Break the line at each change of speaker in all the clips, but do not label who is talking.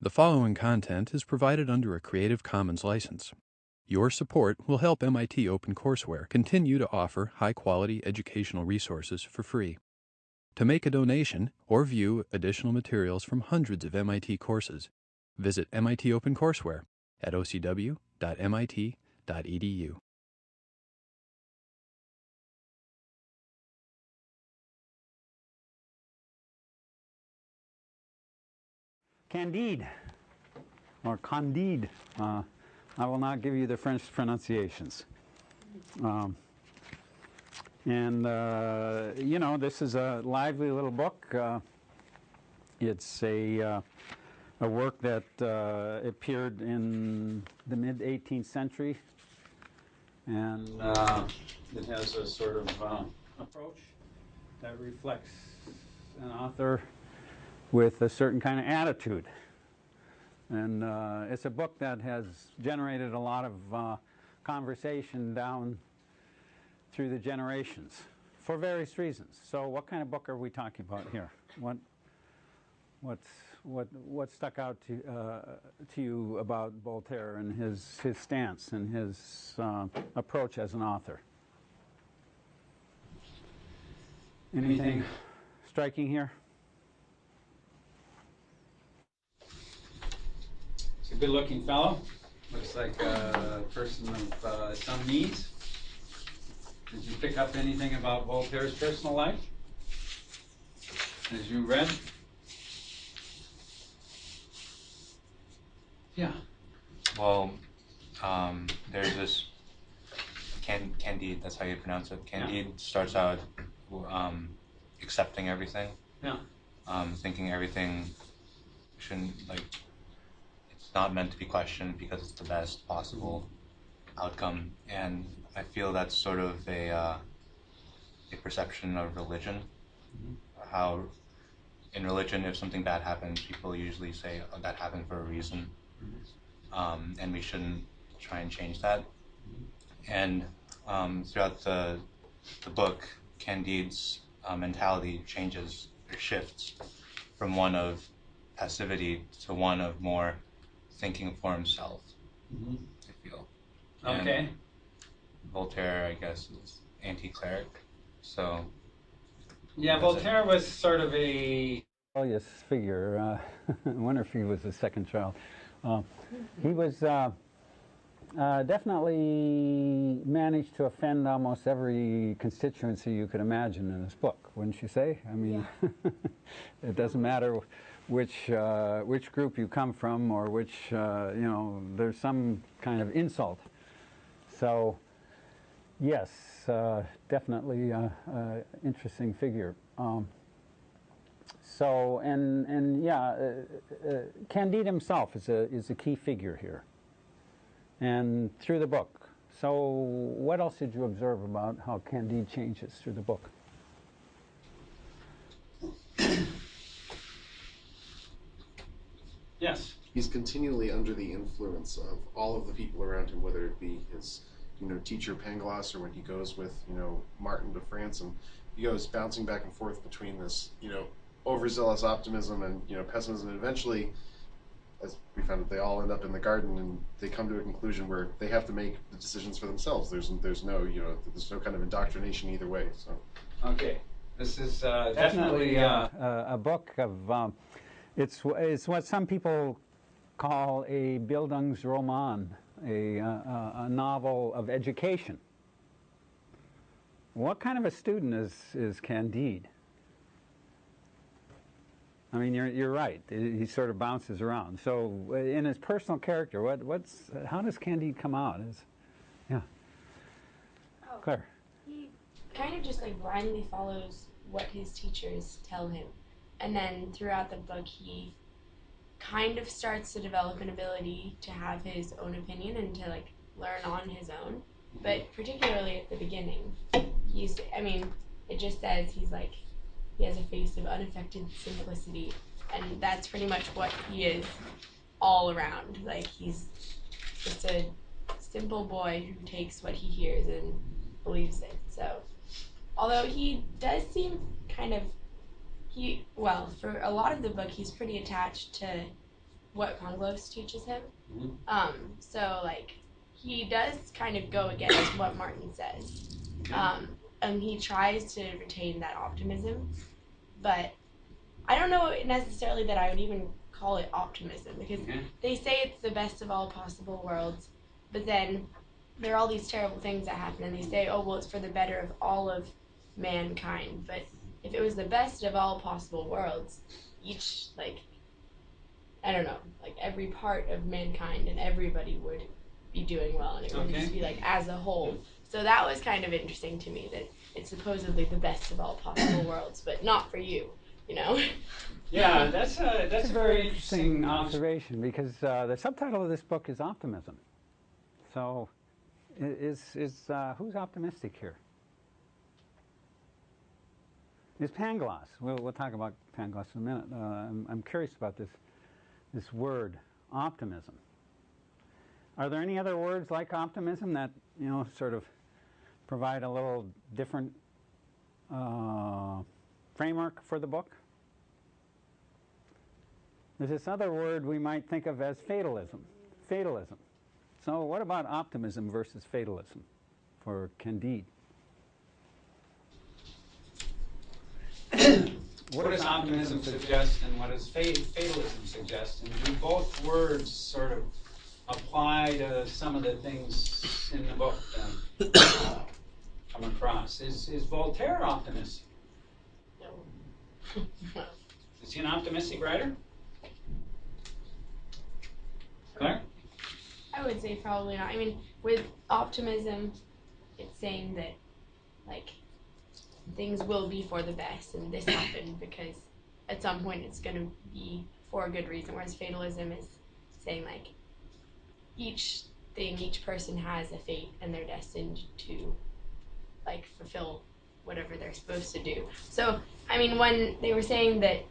The following content is provided under a Creative Commons license. Your support will help MIT OpenCourseWare continue to offer high-quality educational resources for free. To make a donation or view additional materials from hundreds of MIT courses, visit MIT OpenCourseWare at ocw.mit.edu.
Candide, or Candide. I will not give you the French pronunciations. You know, this is a lively little book. It's a work that appeared in the mid-18th century, and it has a sort of approach that reflects an author with a certain kind of attitude. And it's a book that has generated a lot of conversation down through the generations for various reasons. So what kind of book are we talking about here? What stuck out to you about Voltaire and his stance and his approach as an author? Anything striking here? He's a good-looking fellow. Looks like a person of some needs. Did you pick up anything about Voltaire's personal life as you read? Yeah.
Well, there's this Candide, that's how you pronounce it. Candide starts out accepting everything.
Yeah.
Thinking everything shouldn't, like, it's not meant to be questioned because it's the best possible outcome. And I feel that's sort of a perception of religion. How in religion, if something bad happens, people usually say, oh, that happened for a reason. And we shouldn't try and change that. And throughout the book, Candide's mentality changes or shifts from one of passivity to one of more thinking for himself, I feel.
Okay.
And Voltaire, I guess, is anti-cleric, so...
Yeah, Voltaire was sort of a rebellious figure. I wonder if he was the second child. He was definitely managed to offend almost every constituency you could imagine in this book, wouldn't you say? I mean, yeah. It doesn't matter which group you come from or which, you know, there's some kind of insult. So, yes, definitely interesting figure. So, yeah, Candide himself is a key figure here, and through the book. So, what else did you observe about how Candide changes through the book? Yes.
He's continually under the influence of all of the people around him, whether it be his, teacher Pangloss, or when he goes with, Martin to France, and he goes bouncing back and forth between this, overzealous optimism and, pessimism, and eventually, as we found out, they all end up in the garden, and they come to a conclusion where they have to make the decisions for themselves. There's no, there's no kind of indoctrination either way. So.
Okay, this is definitely a book of. It's what some people call a Bildungsroman, a novel of education. What kind of a student is Candide? I mean, you're right. He sort of bounces around. So, in his personal character, how does Candide come out? Yeah.
Oh,
Claire.
He kind of just like blindly follows what his teachers tell him, and then throughout the book, he kind of starts to develop an ability to have his own opinion and to like learn on his own. But particularly at the beginning, it just says he has a face of unaffected simplicity, and that's pretty much what he is all around. Like, he's just a simple boy who takes what he hears and believes it. So, although he does seem kind of, for a lot of the book, he's pretty attached to what Pangloss teaches him.
Mhm.
So like he does kind of go against what Martin says. And he tries to retain that optimism, but I don't know necessarily that I would even call it optimism, because they say it's the best of all possible worlds, but then there are all these terrible things that happen, and they say, oh, well, it's for the better of all of mankind. But if it was the best of all possible worlds, each, like, I don't know, like every part of mankind and everybody would be doing well, and it would just be like as a whole. So that was kind of interesting to me, that it's supposedly the best of all possible worlds, but not for you, you know?
Yeah, that's a very interesting
observation, because the subtitle of this book is Optimism. So who's optimistic here? Is Pangloss. We'll talk about Pangloss in a minute. I'm curious about this word, optimism. Are there any other words like optimism that, you know, sort of provide a little different framework for the book? There's this other word we might think of as fatalism. Fatalism. So what about optimism versus fatalism for Candide?
What does optimism suggest and what does fatalism suggest? And do both words sort of apply to some of the things in the book that come across? Is Voltaire optimistic?
No.
Is he an optimistic writer? Claire?
I would say probably not. I mean, with optimism, it's saying that, like, things will be for the best, and this happened because at some point it's going to be for a good reason, whereas fatalism is saying, like, each person has a fate, and they're destined to, like, fulfill whatever they're supposed to do. So, I mean, when they were saying that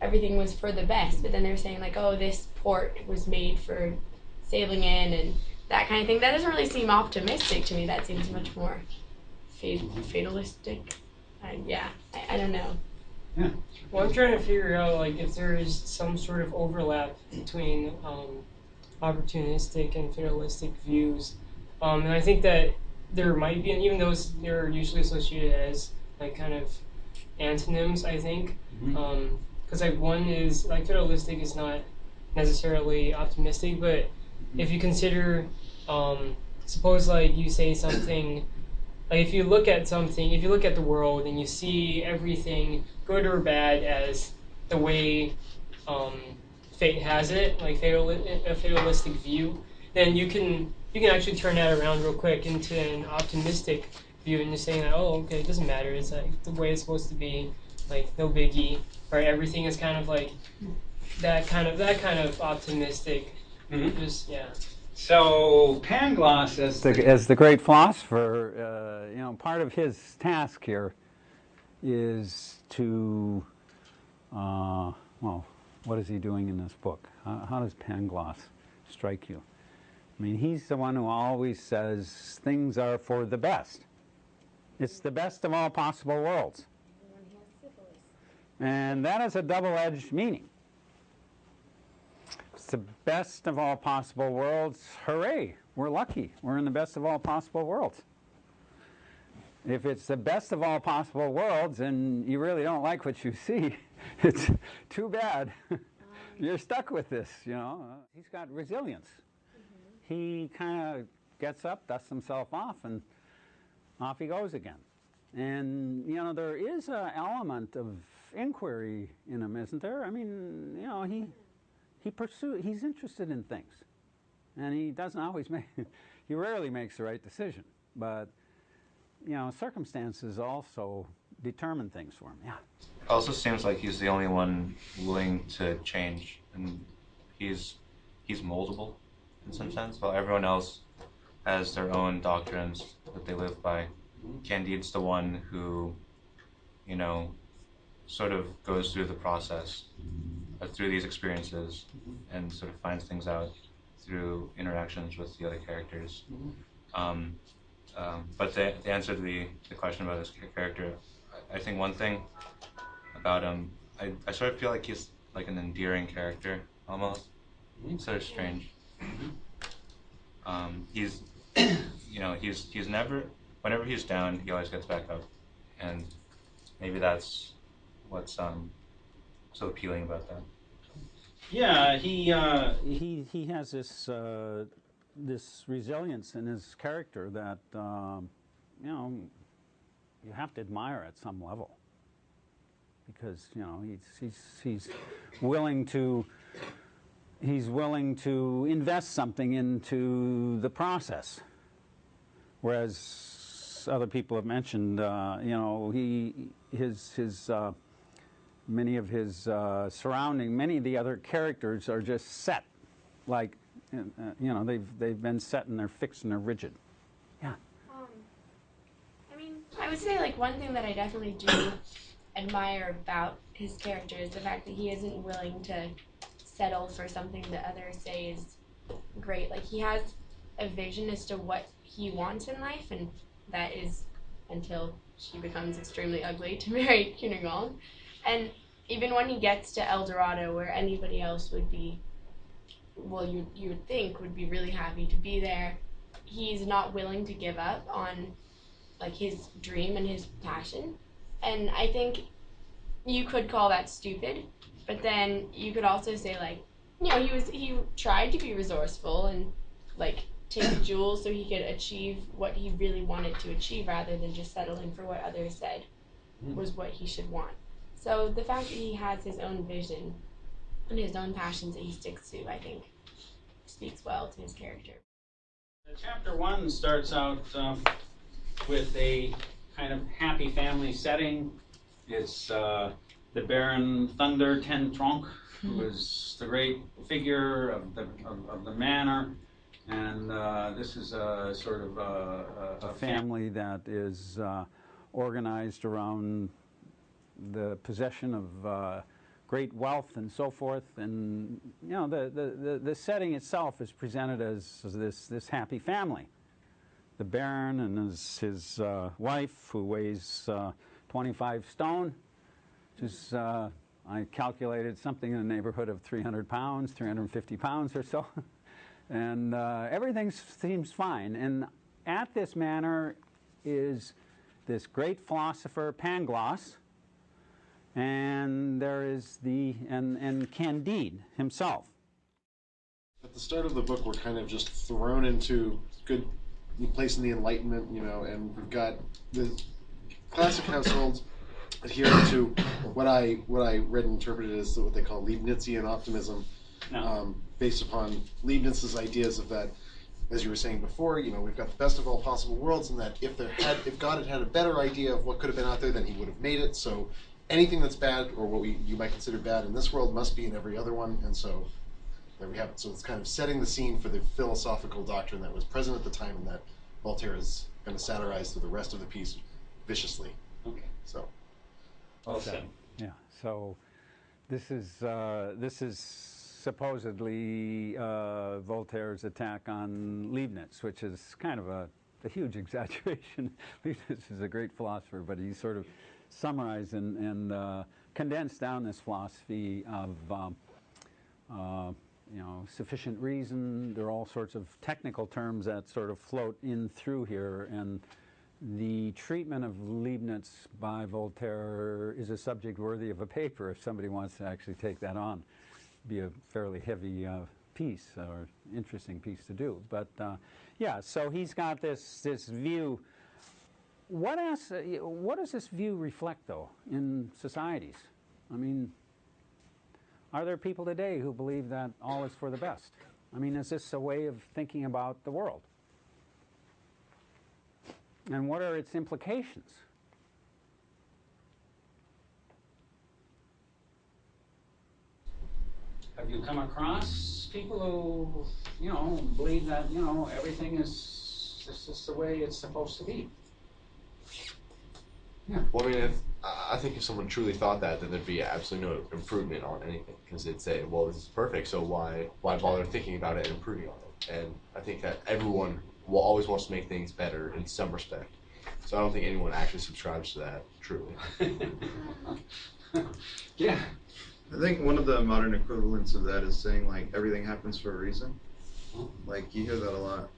everything was for the best, but then they were saying, like, oh, this port was made for sailing in and that kind of thing, that doesn't really seem optimistic to me. That seems much more fatalistic. I don't know.
Yeah.
Well, I'm trying to figure out, like, if there is some sort of overlap between opportunistic and fatalistic views. And I think that there might be, and even though they're usually associated as, like, kind of antonyms, I think. Because, like, one is, like, fatalistic is not necessarily optimistic, but if you consider, suppose, like, you say something, like, if you look at the world and you see everything, good or bad, as the way fate has it, like a fatalistic view, then you can actually turn that around real quick into an optimistic view, and you're saying that, oh, okay, it doesn't matter, it's like the way it's supposed to be, like, no biggie, or everything is kind of like that kind of optimistic. Just
So Pangloss,
as the great philosopher, you know, part of his task here is to, well, what is he doing in this book? How does Pangloss strike you? I mean, he's the one who always says things are for the best. It's the best of all possible worlds. And that is a double-edged meaning. It's the best of all possible worlds. Hooray, we're lucky. We're in the best of all possible worlds. If it's the best of all possible worlds and you really don't like what you see, it's too bad. You're stuck with this, you know. He's got resilience. He kind of gets up, dusts himself off, and off he goes again. And, you know, there is an element of inquiry in him, isn't there? I mean, you know, he's interested in things. And he doesn't always he rarely makes the right decision. But, you know, circumstances also determine things for him, yeah.
It also seems like he's the only one willing to change, and he's moldable in some sense, while everyone else has their own doctrines that they live by. Candide's the one who, you know, sort of goes through the process, through these experiences, and sort of finds things out through interactions with the other characters. But to answer the question about his character, I think one thing about him, I sort of feel like he's like an endearing character, almost. sort of strange. He's, he's never, whenever he's down, he always gets back up, and maybe that's what's so appealing about that.
Yeah, he has this resilience in his character that you have to admire at some level, because he's willing to invest something into the process, whereas other people have mentioned many of his surrounding, many of the other characters are just set, like they've been set and they're fixed and they're rigid. Yeah.
I mean, I would say like one thing that I definitely do admire about his character is the fact that he isn't willing to settle for something that others say is great. Like, he has a vision as to what he wants in life, and that is until she becomes extremely ugly to marry Cunningham. And even when he gets to El Dorado, where anybody else would be, well, you would think would be really happy to be there, he's not willing to give up on like his dream and his passion. And I think you could call that stupid, but then you could also say like, he tried to be resourceful and like take the jewels so he could achieve what he really wanted to achieve, rather than just settling for what others said was what he should want. So the fact that he has his own vision and his own passions that he sticks to, I think, speaks well to his character.
Chapter 1 starts out with a kind of happy family setting. It's the Baron Thunder Ten Tronc, who is the great figure of the manor, and this is a sort of a family that is organized around the possession of great wealth and so forth. And the setting itself is presented as this happy family. The Baron and his wife, who weighs 25 stone, which is, I calculated, something in the neighborhood of 300 pounds, 350 pounds or so. And everything seems fine. And at this manor is this great philosopher, Pangloss, and there is and Candide himself.
At the start of the book, we're kind of just thrown into good place in the Enlightenment, and we've got the classic households adhering to what I read and interpreted as what they call Leibnizian optimism, based upon Leibniz's ideas of that, as you were saying before, we've got the best of all possible worlds, and that if God had a better idea of what could have been out there, then he would have made it. So anything that's bad, or what you might consider bad in this world, must be in every other one. And so there we have it. So it's kind of setting the scene for the philosophical doctrine that was present at the time, and that Voltaire is going to satirize through the rest of the piece viciously.
Okay.
So.
Well said. Yeah. So this is supposedly Voltaire's attack on Leibniz, which is kind of a huge exaggeration. Leibniz is a great philosopher, but he sort of summarized and condensed down this philosophy of sufficient reason. There are all sorts of technical terms that sort of float in through here, and the treatment of Leibniz by Voltaire is a subject worthy of a paper if somebody wants to actually take that on. Be a fairly heavy piece, or interesting piece to do. But yeah, so he's got this view. What does this view reflect, though, in societies? I mean, are there people today who believe that all is for the best? I mean, is this a way of thinking about the world? And what are its implications? Have you come across people who, believe that, everything is just the way it's supposed to be? Yeah.
Well, I mean, I think if someone truly thought that, then there'd be absolutely no improvement on anything, because they'd say, well, this is perfect, so why bother thinking about it and improving on it? And I think that everyone always wants to make things better in some respect. So I don't think anyone actually subscribes to that, truly.
Yeah.
I think one of the modern equivalents of that is saying like everything happens for a reason. Like you hear that a lot.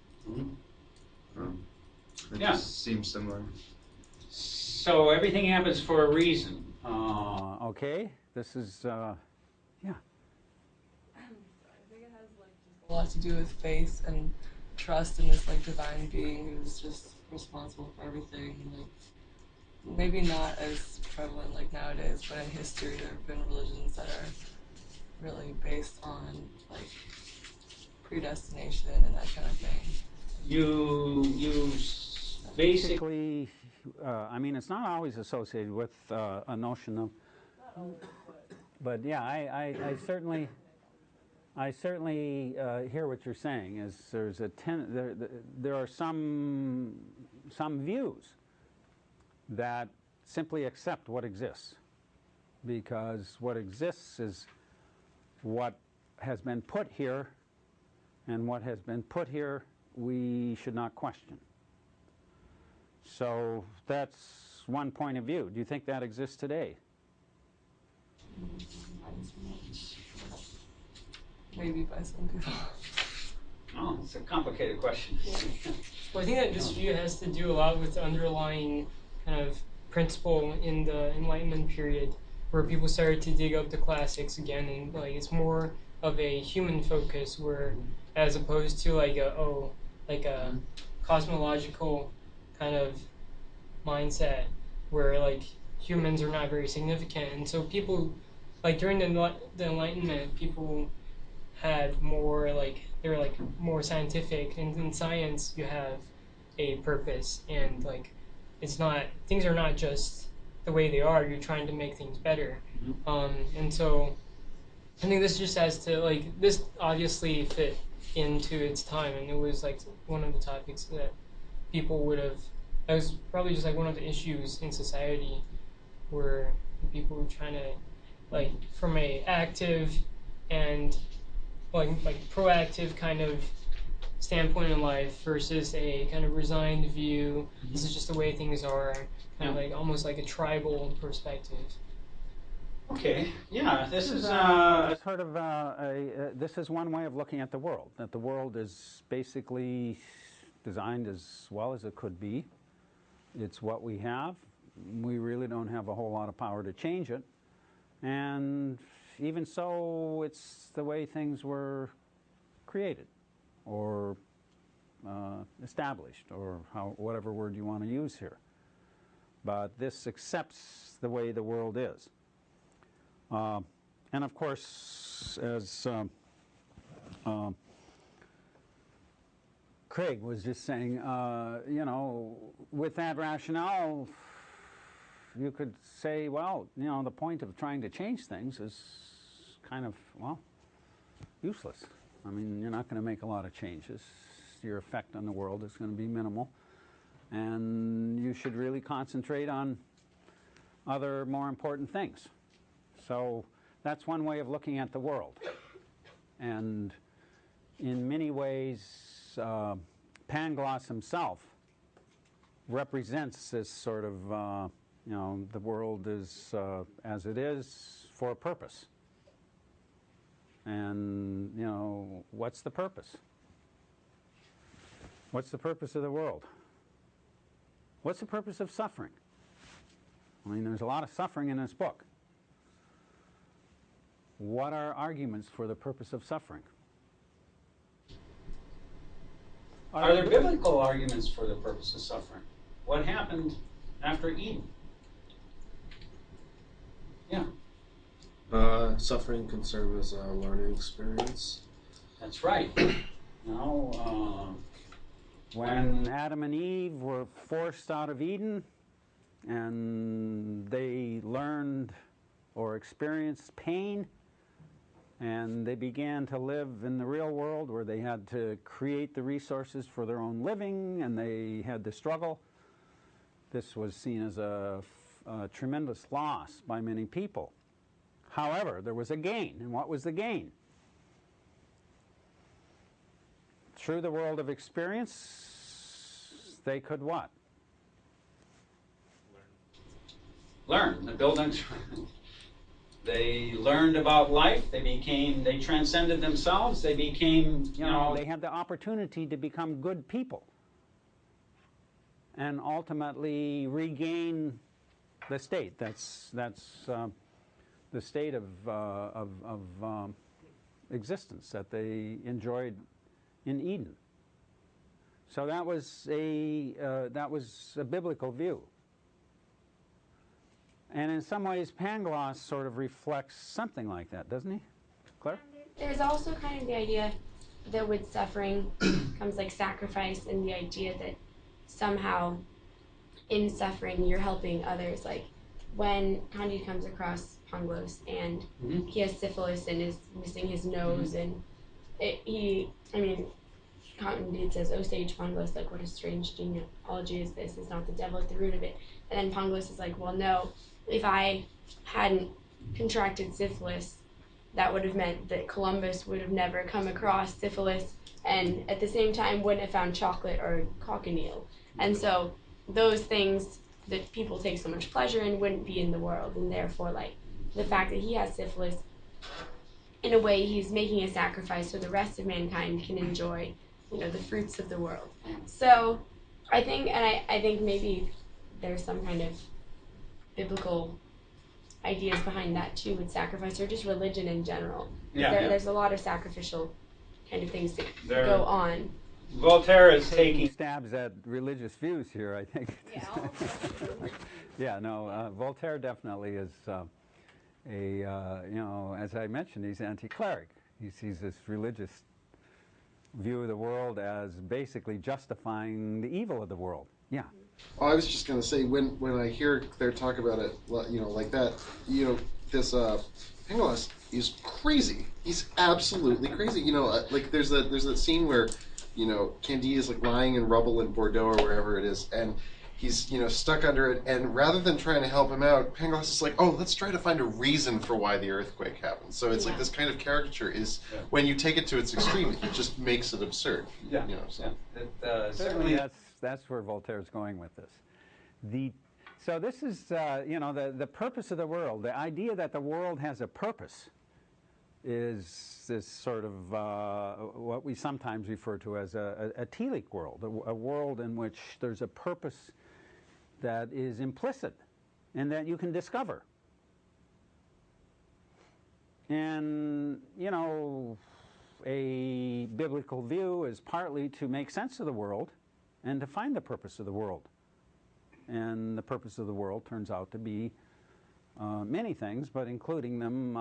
It
Yeah.
just seems similar.
So everything happens for a reason.
Okay, this is, yeah.
I think it has like just a lot to do with faith and trust in this like divine being who's just responsible for everything. And, like maybe not as prevalent like nowadays, but in history there have been religions that are really based on like predestination and that kind of thing.
You basically.
I mean, it's not always associated with a notion of. But yeah, I certainly hear what you're saying. Is there's a there are some views that simply accept what exists, because what exists is what has been put here, and what has been put here we should not question. So that's one point of view. Do you think that exists today?
Maybe by some people.
Oh, it's a complicated question.
Well, I think that this view has to do a lot with the underlying kind of principle in the Enlightenment period, where people started to dig up the classics again, and like it's more of a human focus, where as opposed to like a cosmological kind of mindset, where like humans are not very significant, and so people like during the Enlightenment, people had more like they were like more scientific, and in science you have a purpose, and like it's not things are not just the way they are. You're trying to make things better, and so I think this just has to like this obviously fit into its time, and it was like one of the topics that people would have. That was probably just like one of the issues in society, where people were trying to like from a active and like proactive kind of standpoint in life versus a kind of resigned view. This is just the way things are, kind of like almost like a tribal perspective.
Okay, yeah, this is.
I've heard of this is one way of looking at the world. That the world is basically designed as well as it could be. It's what we have. We really don't have a whole lot of power to change it, and even so, it's the way things were created, or established, or whatever word you want to use here. But this accepts the way the world is. And of course, as Craig was just saying, you know, with that rationale, you could say, well, you know, the point of trying to change things is kind of, well, useless. I mean, you're not going to make a lot of changes. Your effect on the world is going to be minimal. And you should really concentrate on other more important things. So that's one way of looking at the world. And in many ways, Pangloss himself represents this sort of, you know, the world is as it is for a purpose. And, you know, what's the purpose? What's the purpose of the world? What's the purpose of suffering? I mean, there's a lot of suffering in this book. What are arguments for the purpose of suffering?
Are there biblical arguments for the purpose of suffering? What happened after Eden? Yeah.
Suffering can serve as a learning experience.
That's right. Now,
when Adam and Eve were forced out of Eden, and they learned or experienced pain, and they began to live in the real world where they had to create the resources for their own living, and they had to struggle. This was seen as a tremendous loss by many people. However, there was a gain, and what was the gain? Through the world of experience, they could what?
Learn. The buildings. They learned about life. They transcended themselves. They became,
they had the opportunity to become good people and ultimately regain the state. That's the state of existence that they enjoyed in Eden. So that was a biblical view. And in some ways, Pangloss sort of reflects something like that, doesn't he? Claire?
There's also kind of the idea that with suffering comes like sacrifice, and the idea that somehow in suffering you're helping others. Like when Candide comes across Pangloss and he has syphilis and is missing his nose, and Candide says, "Oh, sage Pangloss, like what a strange genealogy is this? Is not the devil at the root of it?" And then Pangloss is like, "Well, no. If I hadn't contracted syphilis, that would have meant that Columbus would have never come across syphilis, and at the same time wouldn't have found chocolate or cochineal. And so those things that people take so much pleasure in wouldn't be in the world, and therefore, like the fact that he has syphilis, in a way, he's making a sacrifice so the rest of mankind can enjoy, the fruits of the world." So I think, and I think maybe there's some kind of biblical ideas behind that too, with sacrifice or just religion in general. There's a lot of sacrificial kind of things that go on.
Voltaire is taking
stabs at religious views here, I think. Voltaire definitely is as I mentioned, he's anti-cleric. He sees this religious view of the world as basically justifying the evil of the world. Yeah.
Oh, I was just going to say, when I hear their talk about it, like that, this Pangloss is crazy. He's absolutely crazy. Like there's that scene where, Candide is like lying in rubble in Bordeaux or wherever it is, and he's stuck under it. And rather than trying to help him out, Pangloss is like, "Oh, let's try to find a reason for why the earthquake happened." So it's like this kind of caricature is when you take it to its extreme, it just makes it absurd.
Certainly that's where Voltaire's going with this. So this is the purpose of the world. The idea that the world has a purpose is this sort of what we sometimes refer to as a telic world, a world in which there's a purpose that is implicit and that you can discover. And, a biblical view is partly to make sense of the world and to find the purpose of the world. And the purpose of the world turns out to be many things, but including them,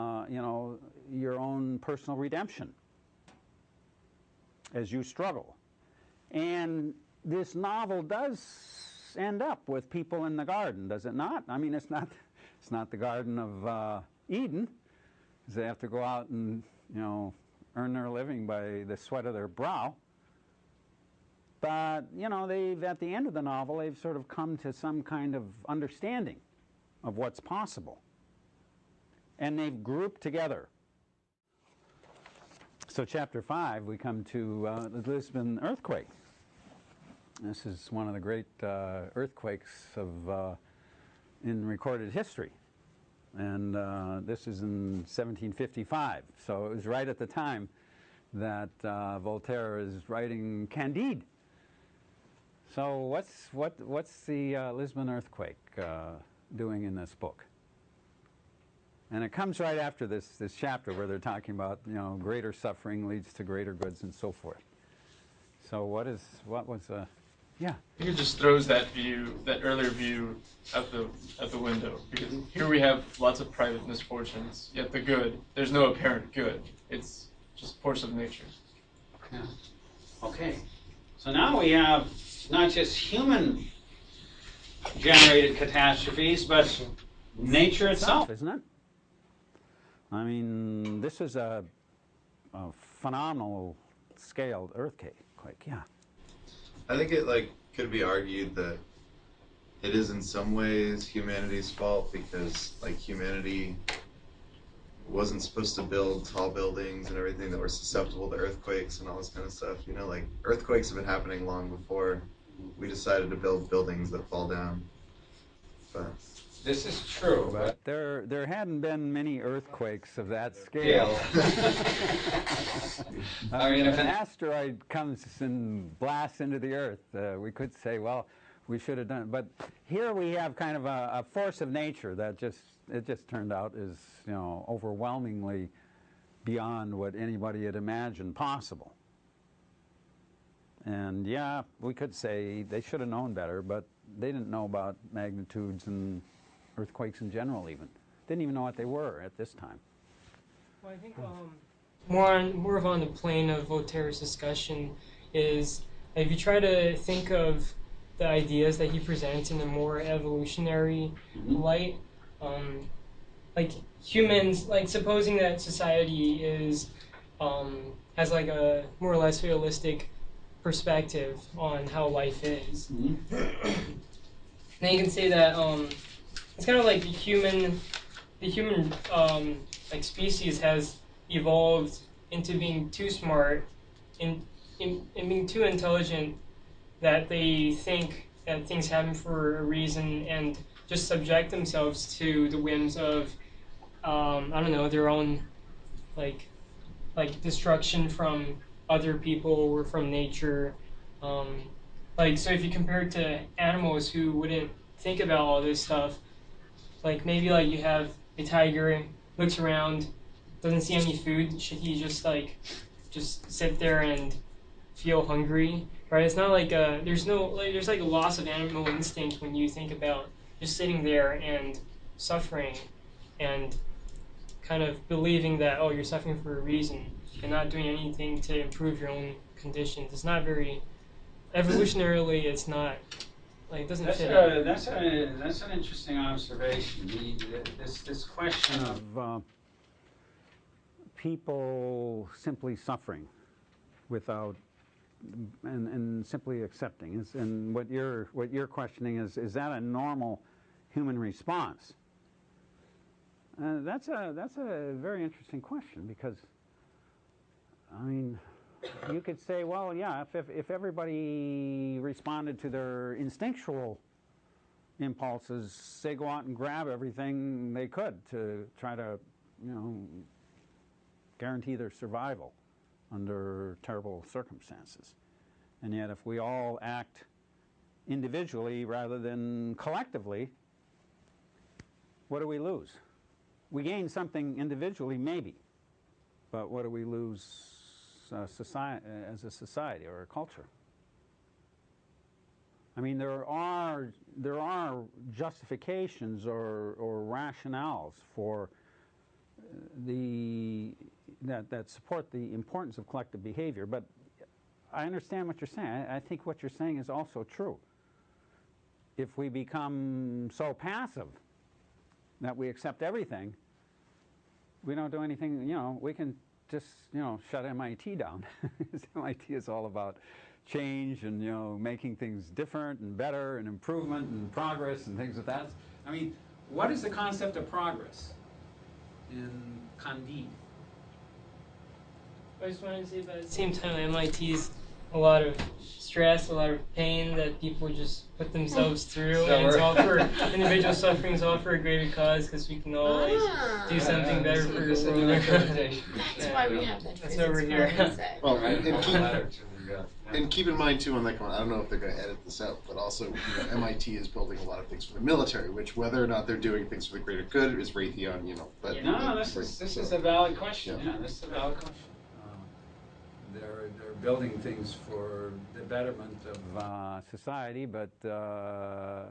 your own personal redemption as you struggle. And this novel does end up with people in the garden, does it not? I mean, it's not the Garden of Eden, because they have to go out and, earn their living by the sweat of their brow. But, they've, at the end of the novel, they've sort of come to some kind of understanding of what's possible. And they've grouped together. So chapter 5, we come to the Lisbon earthquake. This is one of the great earthquakes in recorded history. And this is in 1755. So it was right at the time that Voltaire is writing Candide. So what's the Lisbon earthquake doing in this book? And it comes right after this chapter where they're talking about greater suffering leads to greater goods and so forth. So what was yeah?
I think it just throws that earlier view out the window, because here we have lots of private misfortunes, yet the good, there's no apparent good. It's just force of nature.
Yeah. Okay. So now we have not just human generated catastrophes, but nature itself,
isn't it? I mean, this is a phenomenal scaled earthquake. Yeah.
I think it could be argued that it is in some ways humanity's fault, because humanity wasn't supposed to build tall buildings and everything that were susceptible to earthquakes and all this kind of stuff. Earthquakes have been happening long before we decided to build buildings that fall down. But
This is true, but
There hadn't been many earthquakes of that scale. I mean, if an asteroid comes and blasts into the Earth, we could say, well, we should have done it. But here we have kind of a force of nature that it just turned out is, you know, overwhelmingly beyond what anybody had imagined possible. And yeah, we could say they should have known better, but they didn't know about magnitudes and earthquakes in general even. Didn't even know what they were at this time.
Well, I think more of on the plane of Voltaire's discussion is if you try to think of the ideas that he presents in a more evolutionary light, like humans, like supposing that society is has like a more or less realistic perspective on how life is. Then you can say that it's kind of like the human like species has evolved into being too smart and being too intelligent that they think that things happen for a reason and just subject themselves to the whims of I don't know, their own like destruction from other people or from nature. Like, so if you compare it to animals who wouldn't think about all this stuff, like maybe like you have a tiger, looks around, doesn't see any food, should he just like just sit there and feel hungry, right? It's not like there's like a loss of animal instinct when you think about just sitting there and suffering and kind of believing that, oh, you're suffering for a reason and not doing anything to improve your own conditions. It's not very evolutionarily. It's not like it doesn't fit.
That's an interesting observation. This question
of people simply suffering without and simply accepting. And what you're questioning is that a normal human response? That's a very interesting question because, I mean, you could say, well, yeah, if everybody responded to their instinctual impulses, they go out and grab everything they could to try to, you know, guarantee their survival under terrible circumstances. And yet if we all act individually rather than collectively, what do we lose? We gain something individually, maybe, but what do we lose as a society or a culture? I mean, there are justifications or rationales for that support the importance of collective behavior, but I understand what you're saying. I think what you're saying is also true. If we become so passive that we accept everything, we don't do anything, you know, we can just, you know, shut MIT down. MIT is all about change and, you know, making things different and better and improvement and progress and things like that. I mean, what is the concept of progress in Candide?
I just wanted to say, but at the same time, MIT's a lot of stress, a lot of pain that people just put themselves through, and it's all for individual suffering, it's all for a greater cause, because we can all like, do something better for the world.
That's why we have that.
That's over here.
Well, and keep in mind too on that comment, I don't know if they're going to edit this out, but also, you know, MIT is building a lot of things for the military, which whether or not they're doing things for the greater good is Raytheon, you know. But
no, this is a valid question. Yeah, this is a valid question.
They're building things for the betterment of society, but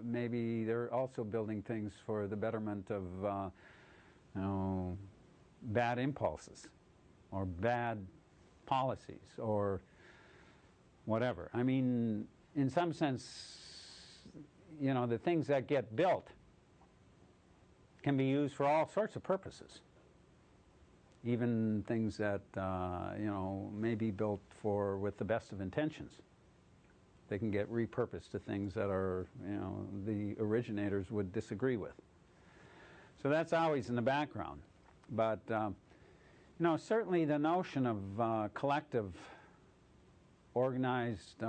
maybe they're also building things for the betterment of you know, bad impulses or bad policies or whatever. I mean, in some sense, you know, the things that get built can be used for all sorts of purposes. Even things that, you know, may be built with the best of intentions. They can get repurposed to things that are, you know, the originators would disagree with. So that's always in the background. But, you know, certainly the notion of collective, organized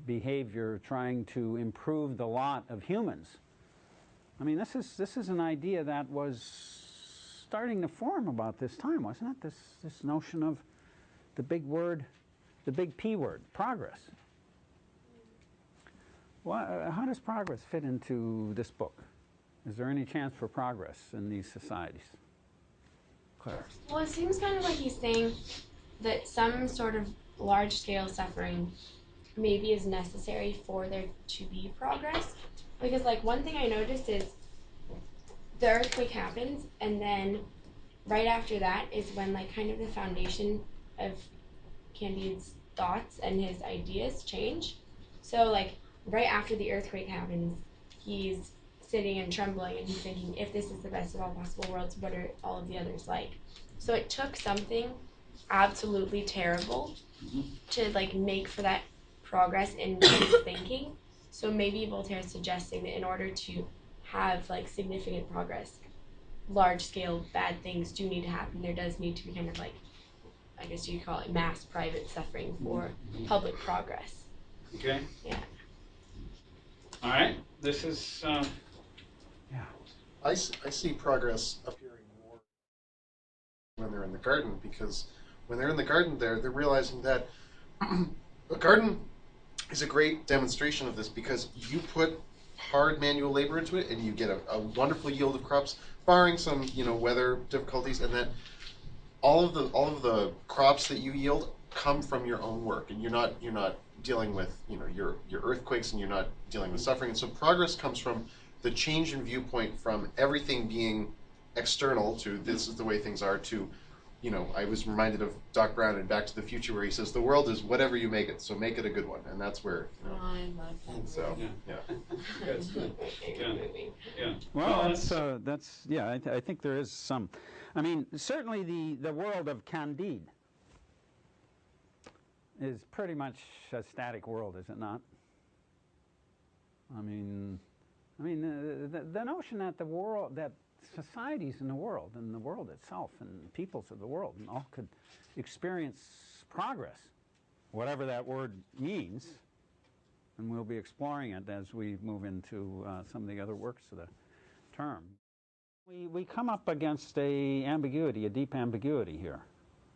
behavior trying to improve the lot of humans I mean, this is an idea that was starting to form about this time, wasn't it? This notion of the big word, the big P word, progress. How does progress fit into this book? Is there any chance for progress in these societies? Claire.
Well, it seems kind of like he's saying that some sort of large-scale suffering maybe is necessary for there to be progress. Because, like, one thing I noticed is the earthquake happens, and then right after that is when, like, kind of the foundation of Candide's thoughts and his ideas change. So, like, right after the earthquake happens, he's sitting and trembling, and he's thinking, if this is the best of all possible worlds, what are all of the others like? So it took something absolutely terrible to, like, make for that progress in his thinking. So maybe Voltaire is suggesting that in order to have, like, significant progress, large-scale bad things do need to happen. There does need to be kind of, like, I guess you could call it mass private suffering for public progress.
Okay.
Yeah.
All right. This is.
Yeah.
I see progress appearing more when they're in the garden, because when they're in the garden they're realizing that a garden is a great demonstration of this, because you put hard manual labor into it and you get a wonderful yield of crops, barring some weather difficulties, and that all of the crops that you yield come from your own work, and you're not dealing with your earthquakes, and you're not dealing with suffering. And so progress comes from the change in viewpoint from everything being external to this is the way things are to, I was reminded of Doc Brown in Back to the Future, where he says the world is whatever you make it, so make it a good one. And that's where
I love that.
so
Yeah.
yeah.
That's good. Yeah. Yeah.
Well, that's yeah. I think there is some. I mean, certainly the world of Candide is pretty much a static world, is it not? I mean, the notion that the world, that societies in the world, and the world itself, and peoples of the world, and all could experience progress, whatever that word means, and we'll be exploring it as we move into some of the other works of the term. We come up against a ambiguity, a deep ambiguity here,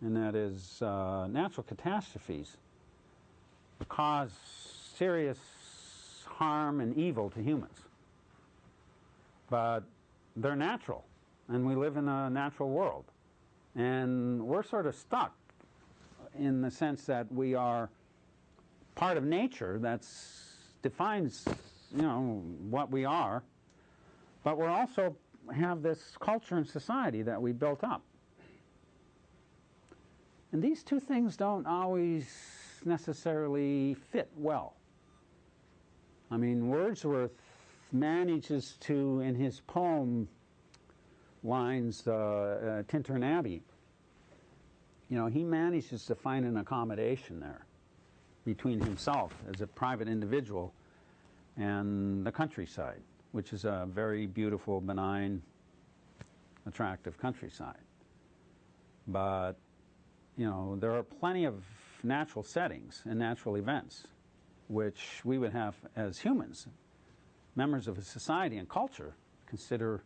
and that is natural catastrophes cause serious harm and evil to humans. But they're natural, and we live in a natural world. And we're sort of stuck in the sense that we are part of nature that defines, what we are, but we also have this culture and society that we built up. And these two things don't always necessarily fit well. I mean, Wordsworth manages to, in his poem lines, Tintern Abbey, he manages to find an accommodation there between himself as a private individual and the countryside, which is a very beautiful, benign, attractive countryside. But, there are plenty of natural settings and natural events which we would have as humans, members of a society and culture, consider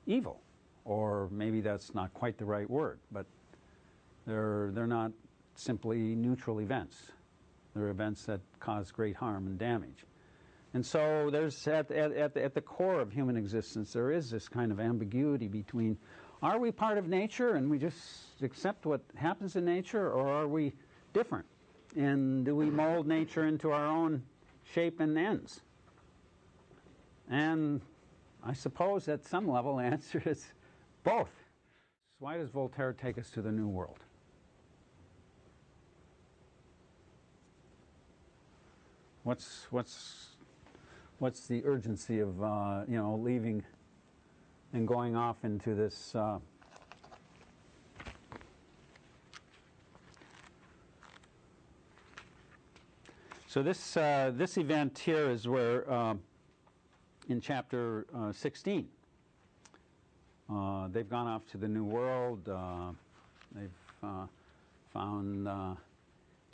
evil. Or maybe that's not quite the right word, but they're not simply neutral events. They're events that cause great harm and damage. And so there's at the core of human existence, there is this kind of ambiguity between, are we part of nature and we just accept what happens in nature, or are we different? And do we mold nature into our own shape and ends? And I suppose at some level the answer is both. So why does Voltaire take us to the New World? What's the urgency of leaving and going off into this? So this event here is where in chapter 16 they've gone off to the New World. They've found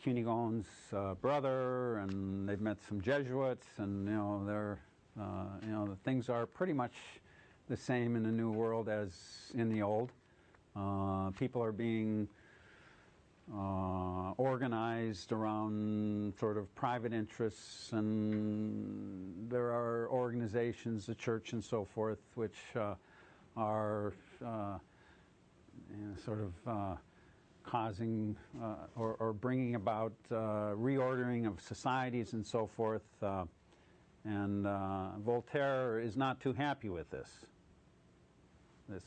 Cunegonde's brother, and they've met some Jesuits, and they're You know, the things are pretty much the same in the new world as in the old. People are being organized around sort of private interests, and there are organizations, the church and so forth, which are sort of causing or bringing about reordering of societies and so forth. And Voltaire is not too happy with this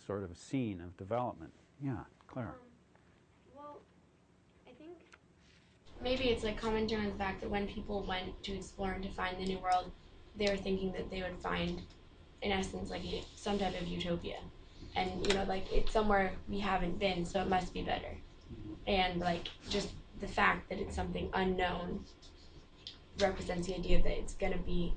sort of scene of development. Yeah, Clara.
Well, I think maybe it's like commenting on the fact that when people went to explore and to find the New World, they were thinking that they would find, in essence, like some type of utopia. And, you know, like it's somewhere we haven't been, so it must be better. And, like, just the fact that it's something unknown represents the idea that it's going to be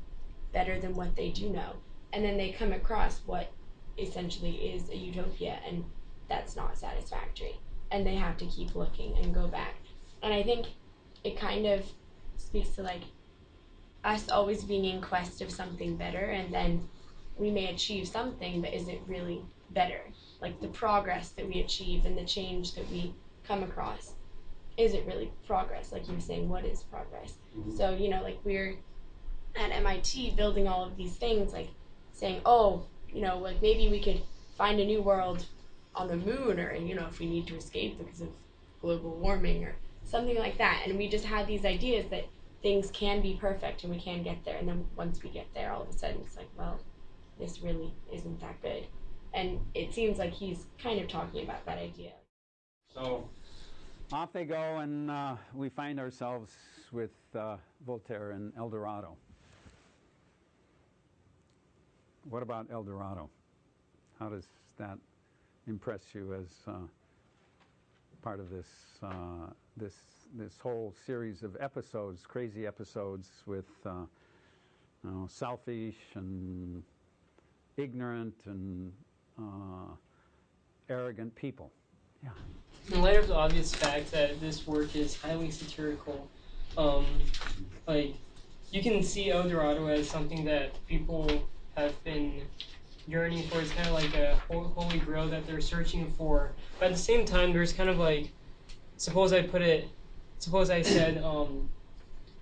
better than what they do know. And then they come across what essentially is a utopia, and that's not satisfactory. And they have to keep looking and go back. And I think it kind of speaks to, like, us always being in quest of something better, and then we may achieve something, but is it really better? Like, the progress that we achieve and the change that we come across, is it really progress? Like you were saying, what is progress? So, you know, like we're at MIT building all of these things, like saying, oh, you know, like maybe we could find a new world on the moon, or, you know, if we need to escape because of global warming or something like that. And we just had these ideas that things can be perfect and we can get there. And then once we get there, all of a sudden it's like, well, this really isn't that good. And it seems like he's kind of talking about that idea.
So off they go, and we find ourselves with Voltaire and El Dorado. What about El Dorado? How does that impress you as part of this this whole series of episodes, crazy episodes with you know, selfish and ignorant and arrogant people? Yeah.
In light of the obvious fact that this work is highly satirical, like, you can see El Dorado as something that people have been yearning for. It's kind of like a holy grail that they're searching for. But at the same time, there's kind of like, suppose I said,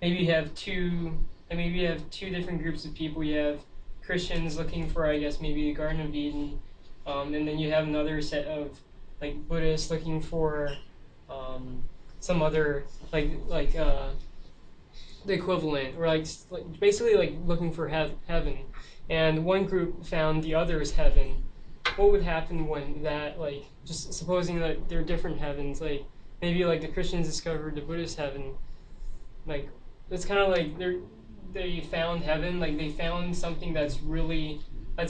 maybe you have two different groups of people. You have Christians looking for, I guess, maybe the Garden of Eden, and then you have another set of like Buddhists looking for some other like the equivalent, or like basically like looking for heaven. And one group found the other's heaven. What would happen when that, like, just supposing that they're different heavens, like maybe like the Christians discovered the Buddhist heaven, like it's kind of like they found heaven, like they found something that's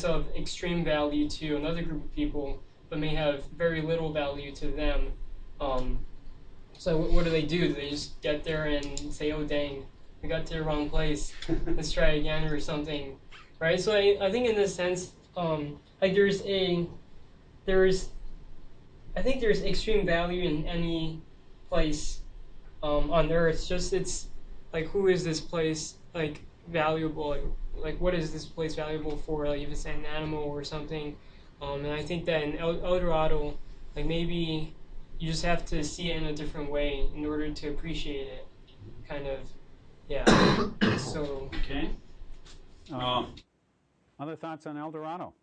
of extreme value to another group of people, but may have very little value to them. So what do? Do they just get there and say, oh dang, we got to the wrong place, let's try again or something, right? So I think in this sense, like I think there's extreme value in any place on Earth. Just it's like, who is this place like valuable? Like what is this place valuable for? Like if it's an animal or something. And I think that in El Dorado, like maybe you just have to see it in a different way in order to appreciate it. Kind of, yeah. So
okay. Other thoughts on El Dorado?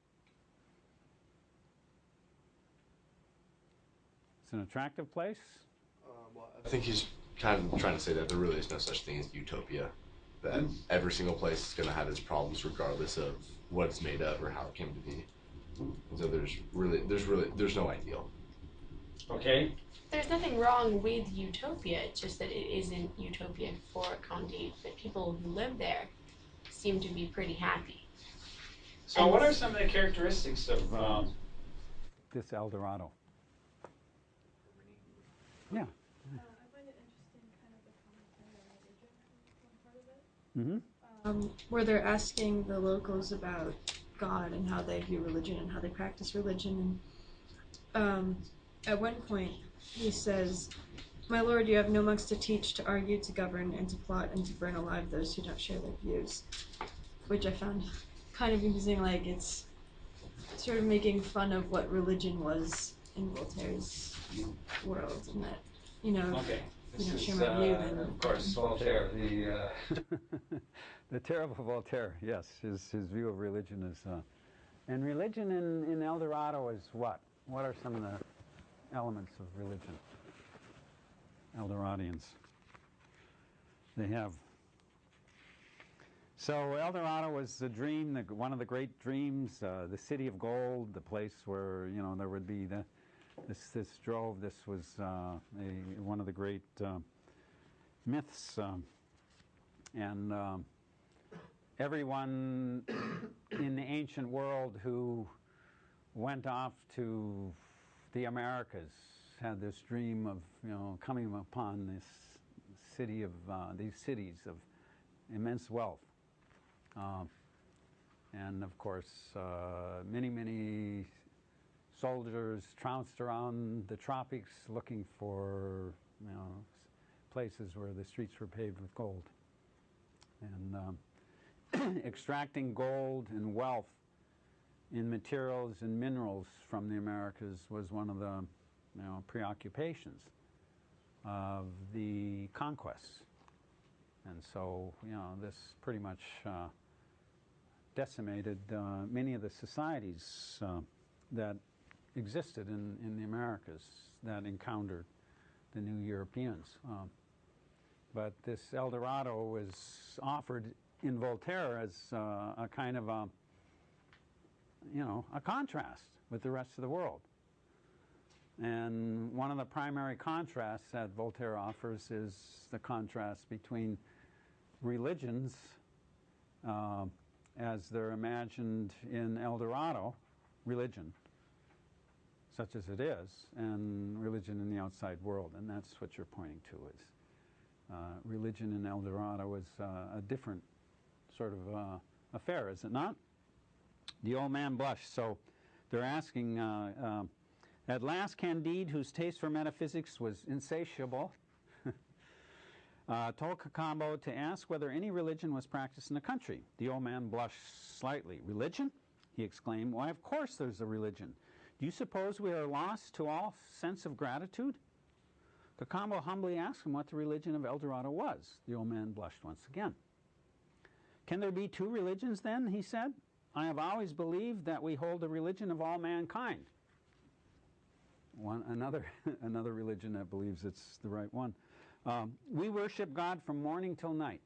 It's an attractive place.
Well, I think he's kind of trying to say that there really is no such thing as utopia. That every single place is going to have its problems regardless of what it's made of or how it came to be. And so there's no ideal.
Okay.
There's nothing wrong with utopia, it's just that it isn't utopia for Candide, but people who live there seem to be pretty happy.
So what are some of the characteristics of this El Dorado? Yeah.
I find it interesting, kind of the commentary on religion, one part of it. Where they're asking the locals about God and how they view religion and how they practice religion. And at one point, he says, "My lord, you have no monks to teach, to argue, to govern, and to plot, and to burn alive those who don't share their views." which I found kind of amusing. Like it's sort of making fun of what religion was in Voltaire's world, and that
Okay.
you
This
don't share
is,
my view, then
of course, Voltaire, the
The terrible Voltaire, yes, his view of religion is, and religion in El Dorado is what? What are some of the elements of religion? Eldoradians. They have. So El Dorado was the dream, one of the great dreams, the city of gold, the place where there would be this drove. This was one of the great myths, and everyone in the ancient world who went off to the Americas had this dream of coming upon this city of these cities of immense wealth, and of course many soldiers trounced around the tropics looking for places where the streets were paved with gold, and extracting gold and wealth in materials and minerals from the Americas was one of the preoccupations of the conquests. And so this pretty much decimated many of the societies that existed in the Americas that encountered the new Europeans. But this El Dorado was offered in Voltaire as a kind of a contrast with the rest of the world. And one of the primary contrasts that Voltaire offers is the contrast between religions as they're imagined in El Dorado, religion, such as it is, and religion in the outside world. And that's what you're pointing to, is religion in El Dorado is a different sort of affair, is it not? The old man blushed. So they're asking, at last Candide, whose taste for metaphysics was insatiable, told Cacambo to ask whether any religion was practiced in the country. The old man blushed slightly. Religion? He exclaimed. Why, of course there's a religion. Do you suppose we are lost to all sense of gratitude? Cacambo humbly asked him what the religion of El Dorado was. The old man blushed once again. Can there be two religions then? He said. I have always believed that we hold the religion of all mankind. Another religion that believes it's the right one. We worship God from morning till night.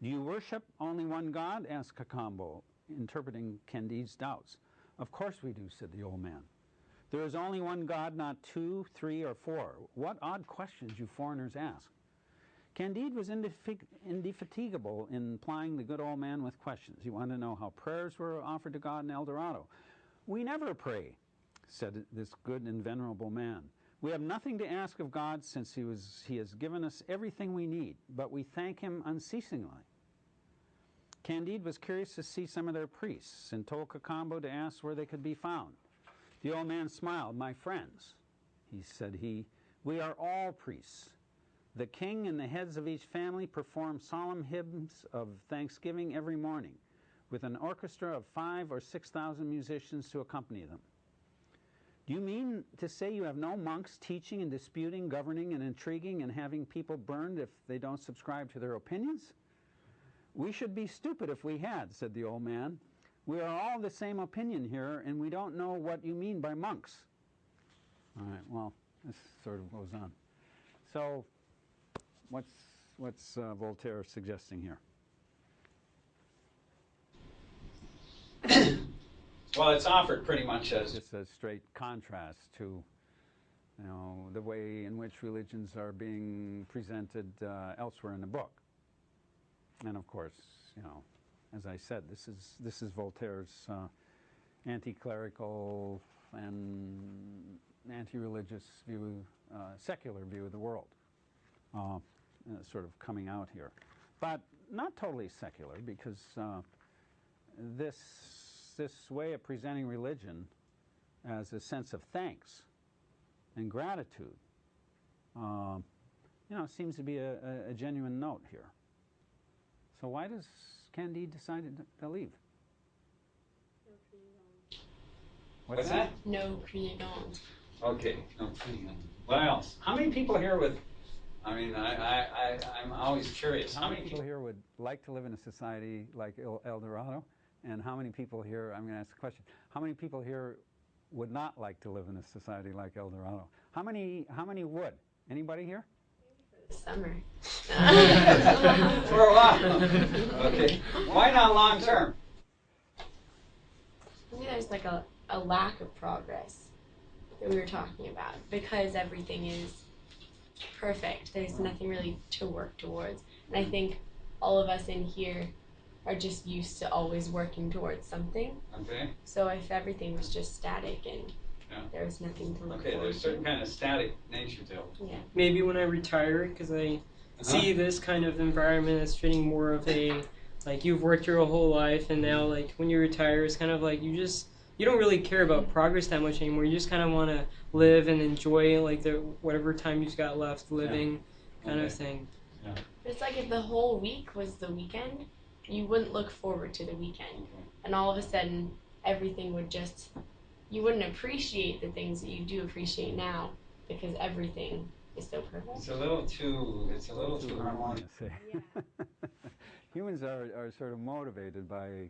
Do you worship only one God? Asked Cacambo, interpreting Candide's doubts. Of course we do, said the old man. There is only one God, not two, three, or four. What odd questions you foreigners ask. Candide was indefatigable in plying the good old man with questions. He wanted to know how prayers were offered to God in El Dorado. We never pray, said this good and venerable man. We have nothing to ask of God since he has given us everything we need, but we thank him unceasingly. Candide was curious to see some of their priests and told Cacambo to ask where they could be found. The old man smiled. My friends, said he, we are all priests. The king and the heads of each family perform solemn hymns of thanksgiving every morning, with an orchestra of 5,000 or 6,000 musicians to accompany them. Do you mean to say you have no monks teaching and disputing, governing and intriguing, and having people burned if they don't subscribe to their opinions? We should be stupid if we had, said the old man. We are all the same opinion here, and we don't know what you mean by monks. All right, well, this sort of goes on. So, what's Voltaire suggesting here?
well, it's offered pretty much as
It's a straight contrast to, the way in which religions are being presented elsewhere in the book. And of course, as I said, this is Voltaire's anti-clerical and anti-religious view, secular view of the world, sort of coming out here, but not totally secular, because this way of presenting religion as a sense of thanks and gratitude, seems to be a genuine note here. So why does Candide decide to leave?
What's that?
No creedon.
Okay, no creedon. What else? How many people here would, I mean, I'm always curious.
How many people here would like to live in a society like El Dorado? And how many people here, I'm going to ask a question, how many people here would not like to live in a society like El Dorado? How many would? Anybody here?
Summer.
For a while. Okay. Why not long term?
Maybe there's like a lack of progress that we were talking about because everything is perfect. There's nothing really to work towards. And I think all of us in here are just used to always working towards something.
Okay.
So if everything was just static and there was nothing to look
Okay,
forward
there's a certain kind of static nature to it.
Yeah.
Maybe when I retire, because I see this kind of environment as fitting more of a, like, you've worked your whole life, and now, like, when you retire, it's kind of like you don't really care about progress that much anymore. You just kind of want to live and enjoy, like, whatever time you've got left living, kind of thing.
Yeah.
It's like if the whole week was the weekend, you wouldn't look forward to the weekend. And all of a sudden, everything would just, you wouldn't appreciate the things that you do appreciate now because everything is so perfect.
It's a little too harmonious.
Yeah. Humans are sort of motivated by a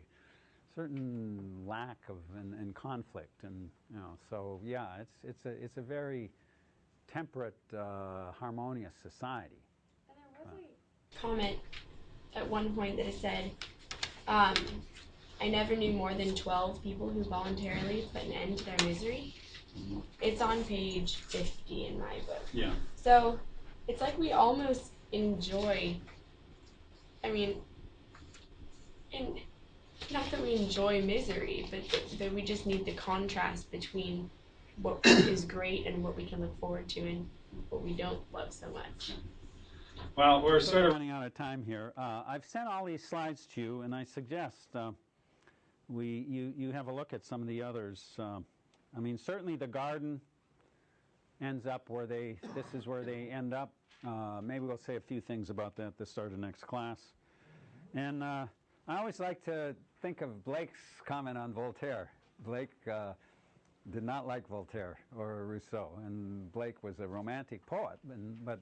certain lack of and conflict, and so yeah, it's a very temperate, harmonious society.
And there was a comment at one point that it said, I never knew more than 12 people who voluntarily put an end to their misery. It's on page 50 in my book.
Yeah.
So it's like we almost enjoy, I mean, not that we enjoy misery, but that we just need the contrast between what is great and what we can look forward to and what we don't love so much.
Well, we're sort of
running out of time here. I've sent all these slides to you, and I suggest you have a look at some of the others. I mean, certainly the garden ends up where this is where they end up. Maybe we'll say a few things about that at the start of next class. And I always like to think of Blake's comment on Voltaire. Blake did not like Voltaire or Rousseau, and Blake was a romantic poet, but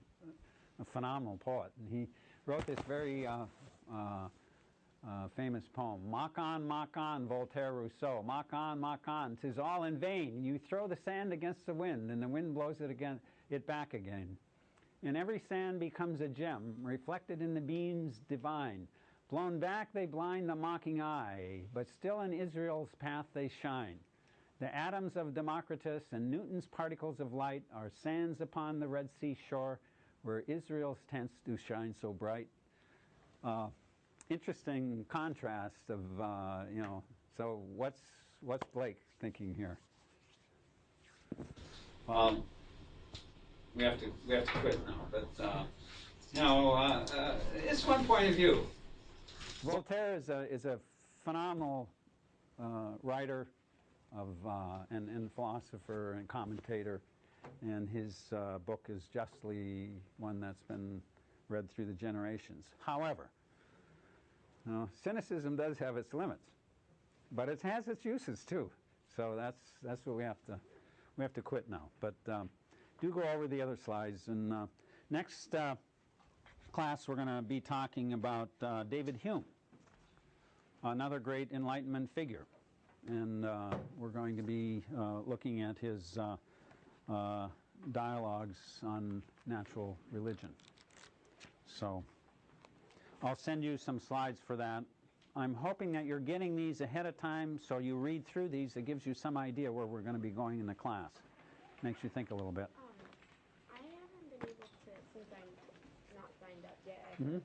a phenomenal poet. And he wrote this very famous poem, mock on, Voltaire, Rousseau, mock on, 'tis all in vain. You throw the sand against the wind, and the wind blows it back again. And every sand becomes a gem, reflected in the beams divine. Blown back they blind the mocking eye, but still in Israel's path they shine. The atoms of Democritus and Newton's particles of light are sands upon the Red Sea shore, where Israel's tents do shine so bright. Interesting contrast of, so what's Blake thinking here?
We have to quit now, but it's one point of view.
Voltaire is a phenomenal writer and philosopher and commentator, and his book is justly one that's been read through the generations. However, cynicism does have its limits, but it has its uses too. So that's what we have to quit now. But do go over the other slides. And next class we're going to be talking about David Hume, another great Enlightenment figure, and we're going to be looking at his dialogues on natural religion. So I'll send you some slides for that. I'm hoping that you're getting these ahead of time, so you read through these. It gives you some idea where we're going to be going in the class. Makes you think a little bit.
I haven't been able to, since I'm not signed up yet, I
Mhm.
haven't